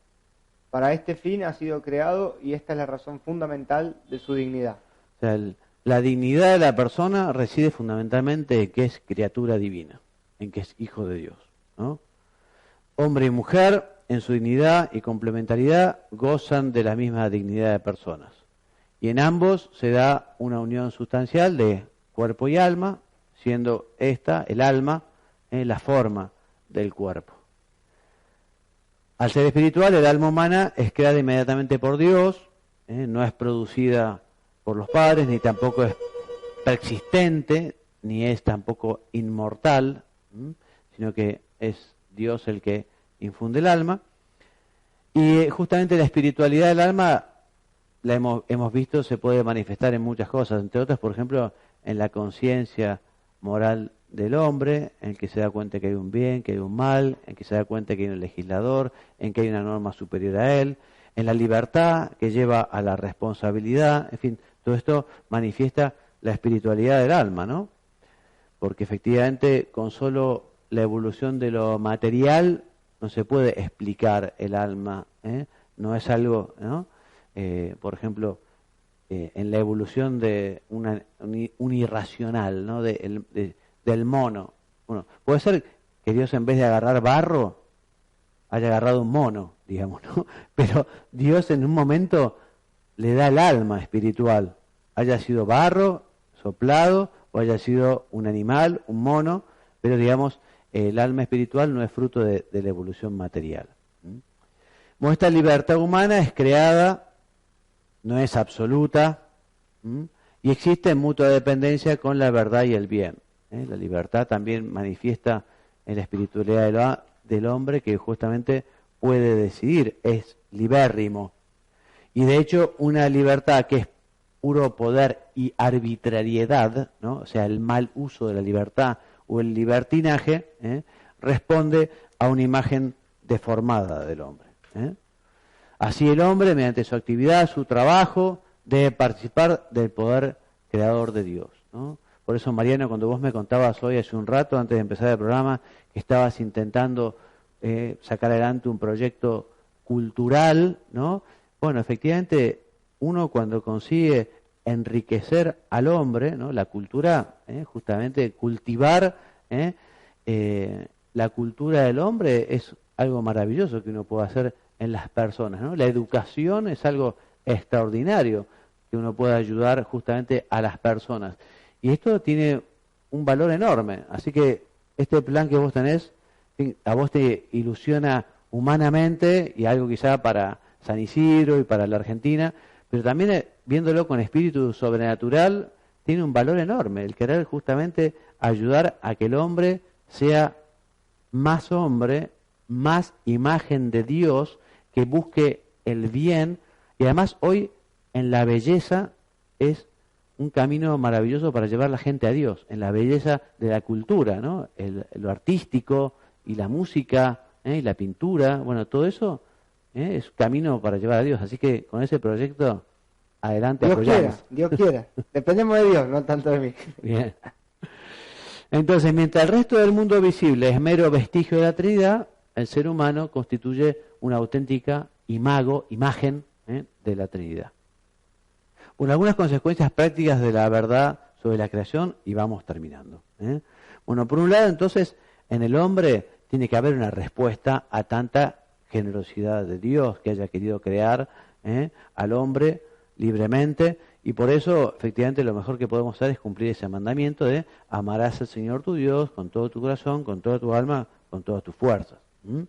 S2: Para este fin ha sido creado y esta es la razón fundamental de su dignidad.
S1: O sea, la dignidad de la persona reside fundamentalmente en que es criatura divina, en que es hijo de Dios, ¿no? Hombre y mujer, en su dignidad y complementariedad, gozan de la misma dignidad de personas. Y en ambos se da una unión sustancial de cuerpo y alma, siendo esta, el alma, la forma del cuerpo. Al ser espiritual, el alma humana es creada inmediatamente por Dios, no es producida por los padres, ni tampoco es preexistente, ni es tampoco inmortal, sino que es Dios el que infunde el alma. Y justamente la espiritualidad del alma, la hemos visto, se puede manifestar en muchas cosas, entre otras, por ejemplo, en la conciencia moral del hombre, en que se da cuenta que hay un bien, que hay un mal, en que se da cuenta que hay un legislador, en que hay una norma superior a él, en la libertad que lleva a la responsabilidad, en fin, todo esto manifiesta la espiritualidad del alma, ¿no? Porque efectivamente con solo la evolución de lo material no se puede explicar el alma, no es algo, ¿no? Por ejemplo, en la evolución de un irracional, ¿no? Del mono. Bueno, puede ser que Dios en vez de agarrar barro haya agarrado un mono, digamos, ¿no? Pero Dios en un momento le da el alma espiritual, haya sido barro, soplado, o haya sido un animal, un mono, pero digamos, el alma espiritual no es fruto de la evolución material. Bueno, esta libertad humana es creada, no es absoluta, y existe en mutua dependencia con la verdad y el bien. La libertad también manifiesta en la espiritualidad del hombre, que justamente puede decidir, es libérrimo. Y de hecho, una libertad que es puro poder y arbitrariedad, ¿no? O sea, el mal uso de la libertad o el libertinaje, responde a una imagen deformada del hombre. Así el hombre, mediante su actividad, su trabajo, debe participar del poder creador de Dios, ¿no? Por eso, Mariano, cuando vos me contabas hoy, hace un rato, antes de empezar el programa, que estabas intentando sacar adelante un proyecto cultural, ¿no? Bueno, efectivamente, uno cuando consigue enriquecer al hombre, ¿no? La cultura, justamente cultivar la cultura del hombre es algo maravilloso que uno puede hacer en las personas, ¿no? La educación es algo extraordinario que uno puede ayudar justamente a las personas. Y esto tiene un valor enorme. Así que este plan que vos tenés, a vos te ilusiona humanamente y algo quizá para San Isidro y para la Argentina, pero también viéndolo con espíritu sobrenatural, tiene un valor enorme. El querer justamente ayudar a que el hombre sea más hombre, más imagen de Dios, que busque el bien. Y además hoy en la belleza es un camino maravilloso para llevar la gente a Dios, en la belleza de la cultura, ¿no? Lo artístico y la música, y la pintura, bueno, todo eso es camino para llevar a Dios. Así que con ese proyecto, adelante,
S2: Dios
S1: apoyamos.
S2: quiera, Dios quiera. Dependemos de Dios, no tanto de mí.
S1: Bien. Entonces, mientras el resto del mundo visible es mero vestigio de la Trinidad, el ser humano constituye una auténtica imagen de la Trinidad. Bueno, algunas consecuencias prácticas de la verdad sobre la creación y vamos terminando. Bueno, por un lado, entonces, en el hombre tiene que haber una respuesta a tanta generosidad de Dios que haya querido crear al hombre libremente, y por eso, efectivamente, lo mejor que podemos hacer es cumplir ese mandamiento de amarás al Señor tu Dios con todo tu corazón, con toda tu alma, con todas tus fuerzas. En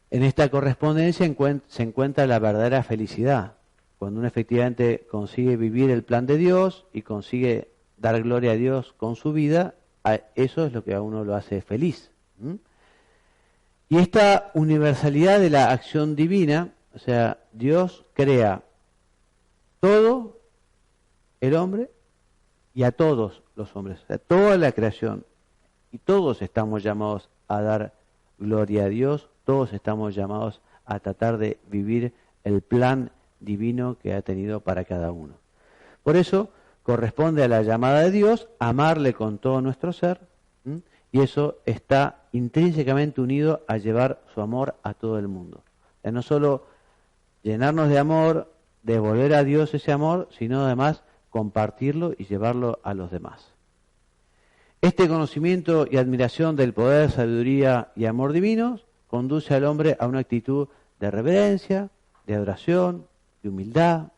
S1: esta correspondencia se encuentra la verdadera felicidad, cuando uno efectivamente consigue vivir el plan de Dios y consigue dar gloria a Dios con su vida, eso es lo que a uno lo hace feliz. Y esta universalidad de la acción divina, o sea, Dios crea todo el hombre y a todos los hombres, o sea, toda la creación Y todos estamos llamados a dar gloria a Dios, todos estamos llamados a tratar de vivir el plan divino que ha tenido para cada uno. Por eso corresponde a la llamada de Dios amarle con todo nuestro ser, y eso está intrínsecamente unido a llevar su amor a todo el mundo. No solo llenarnos de amor, devolver a Dios ese amor, sino además compartirlo y llevarlo a los demás. Este conocimiento y admiración del poder, sabiduría y amor divinos conduce al hombre a una actitud de reverencia, de adoración, de humildad,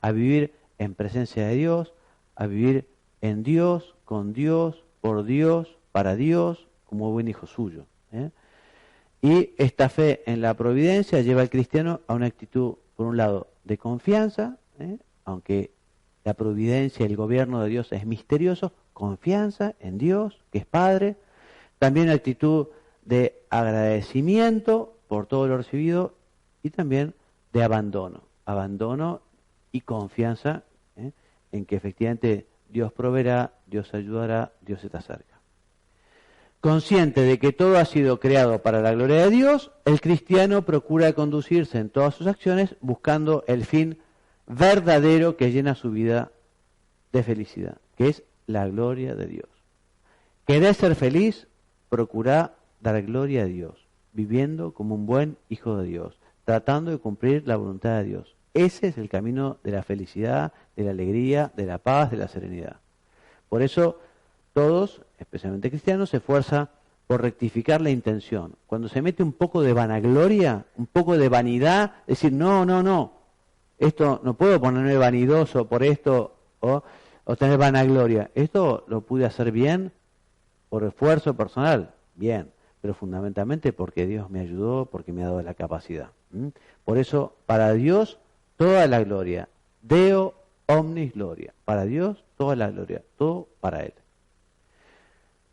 S1: a vivir en presencia de Dios, a vivir en Dios, con Dios, por Dios, para Dios, como buen hijo suyo. Y esta fe en la providencia lleva al cristiano a una actitud, por un lado, de confianza, aunque la providencia y el gobierno de Dios es misterioso, confianza en Dios, que es Padre, también una actitud de agradecimiento por todo lo recibido y también de abandono y confianza en que efectivamente Dios proveerá, Dios ayudará, Dios está cerca. Consciente de que todo ha sido creado para la gloria de Dios, el cristiano procura conducirse en todas sus acciones buscando el fin verdadero que llena su vida de felicidad, que es la gloria de Dios. ¿Querés ser feliz? Procura dar gloria a Dios, viviendo como un buen hijo de Dios, tratando de cumplir la voluntad de Dios. Ese es el camino de la felicidad, de la alegría, de la paz, de la serenidad. Por eso todos, especialmente cristianos, se esfuerzan por rectificar la intención. Cuando se mete un poco de vanagloria, un poco de vanidad, decir, no, esto no puedo ponerme vanidoso por esto o tener vanagloria. Esto lo pude hacer bien por esfuerzo personal, bien, pero fundamentalmente porque Dios me ayudó, porque me ha dado la capacidad. Por eso, para Dios, toda la gloria. Deo omnis gloria. Para Dios, toda la gloria. Todo para Él.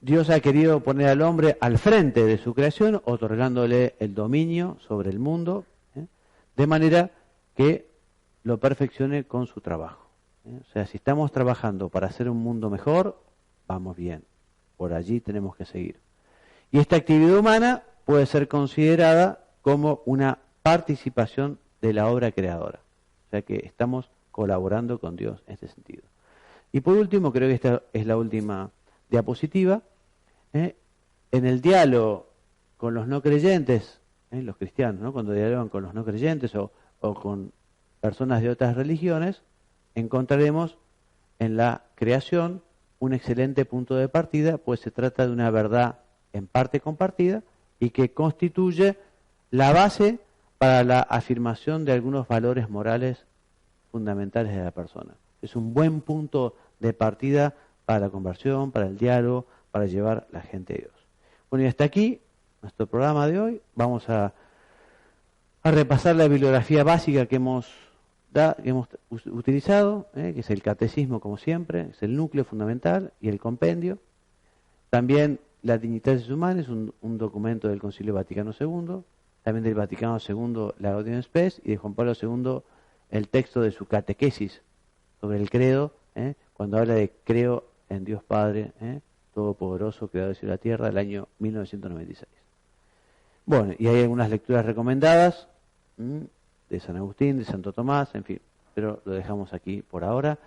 S1: Dios ha querido poner al hombre al frente de su creación, otorgándole el dominio sobre el mundo, de manera que lo perfeccione con su trabajo. O sea, si estamos trabajando para hacer un mundo mejor, vamos bien. Por allí tenemos que seguir. Y esta actividad humana puede ser considerada como una participación de la obra creadora. O sea que estamos colaborando con Dios en este sentido. Y por último, creo que esta es la última diapositiva. En el diálogo con los no creyentes, los cristianos, ¿no? Cuando dialogan con los no creyentes o con personas de otras religiones, encontraremos en la creación un excelente punto de partida, pues se trata de una verdad en parte compartida y que constituye la base para la afirmación de algunos valores morales fundamentales de la persona. Es un buen punto de partida para la conversión, para el diálogo, para llevar la gente a Dios. Bueno, y hasta aquí nuestro programa de hoy. Vamos a repasar la bibliografía básica que hemos utilizado, que es el catecismo como siempre, es el núcleo fundamental y el compendio. También la Dignitatis Humanae es un documento del Concilio Vaticano II, también del Vaticano II la Gaudium Spes y de Juan Pablo II el texto de su catequesis sobre el credo, cuando habla de creo en Dios Padre, Todopoderoso, Creador de cielo y la tierra, del año 1996. Bueno, y hay algunas lecturas recomendadas de San Agustín, de Santo Tomás, en fin, pero lo dejamos aquí por ahora.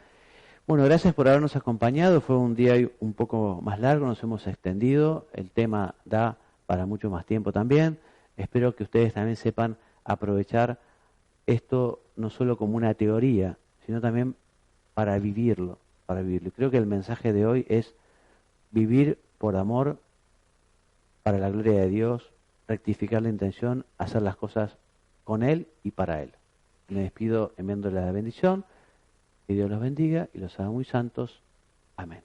S1: Bueno, gracias por habernos acompañado, fue un día un poco más largo, nos hemos extendido, el tema da para mucho más tiempo también. Espero que ustedes también sepan aprovechar esto no solo como una teoría, sino también para vivirlo, Creo que el mensaje de hoy es vivir por amor, para la gloria de Dios, rectificar la intención, hacer las cosas con Él y para Él. Me despido enviándole la bendición, que Dios los bendiga y los haga muy santos. Amén.